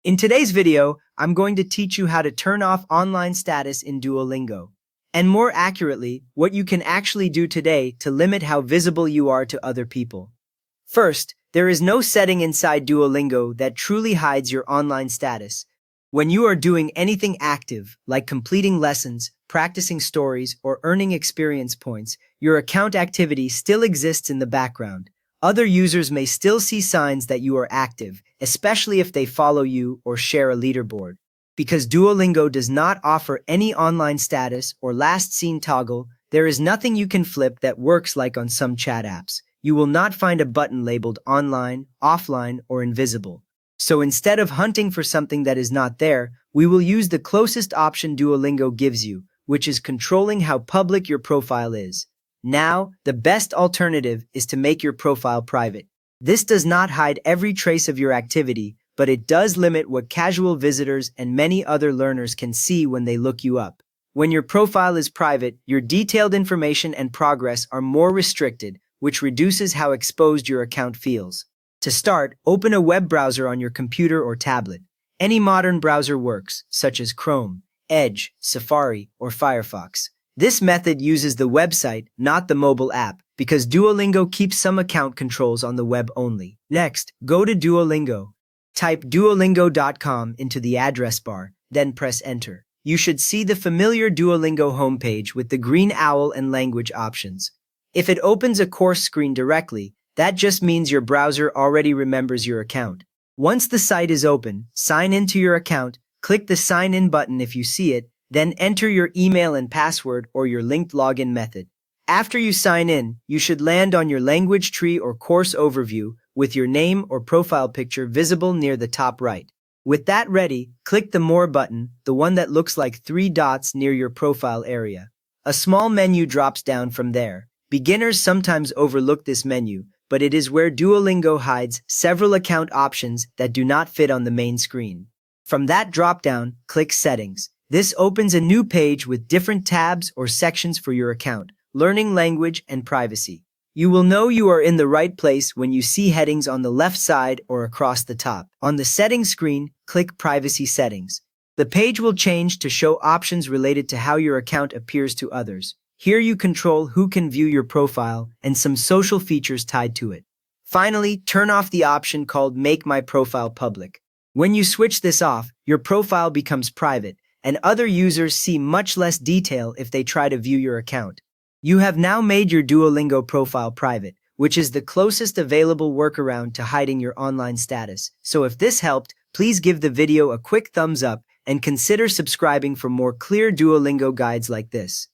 In today's video, I'm going to teach you how to turn off online status in Duolingo. And more accurately, what you can actually do today to limit how visible you are to other people. First, there is no setting inside Duolingo that truly hides your online status. When you are doing anything active, like completing lessons, practicing stories, or earning experience points, your account activity still exists in the background. Other users may still see signs that you are active, especially if they follow you or share a leaderboard. Because Duolingo does not offer any online status or last seen toggle, there is nothing you can flip that works like on some chat apps. You will not find a button labeled online, offline, or invisible. So instead of hunting for something that is not there, we will use the closest option Duolingo gives you, which is controlling how public your profile is. Now, the best alternative is to make your profile private. This does not hide every trace of your activity, but it does limit what casual visitors and many other learners can see when they look you up. When your profile is private, your detailed information and progress are more restricted, which reduces how exposed your account feels. To start, open a web browser on your computer or tablet. Any modern browser works, such as Chrome, Edge, Safari, or Firefox. This method uses the website, not the mobile app, because Duolingo keeps some account controls on the web only. Next, go to Duolingo. Type duolingo.com into the address bar, then press enter. You should see the familiar Duolingo homepage with the green owl and language options. If it opens a course screen directly, that just means your browser already remembers your account. Once the site is open, sign into your account, click the sign in button if you see it, then enter your email and password or your linked login method. After you sign in, you should land on your language tree or course overview with your name or profile picture visible near the top right. With that ready, click the More button, the one that looks like 3 dots near your profile area. A small menu drops down from there. Beginners sometimes overlook this menu, but it is where Duolingo hides several account options that do not fit on the main screen. From that drop-down, click Settings. This opens a new page with different tabs or sections for your account, learning language and privacy. You will know you are in the right place when you see headings on the left side or across the top. On the settings screen, click Privacy Settings. The page will change to show options related to how your account appears to others. Here you control who can view your profile and some social features tied to it. Finally, turn off the option called Make My Profile Public. When you switch this off, your profile becomes private, and other users see much less detail if they try to view your account. You have now made your Duolingo profile private, which is the closest available workaround to hiding your online status. So if this helped, please give the video a quick thumbs up and consider subscribing for more clear Duolingo guides like this.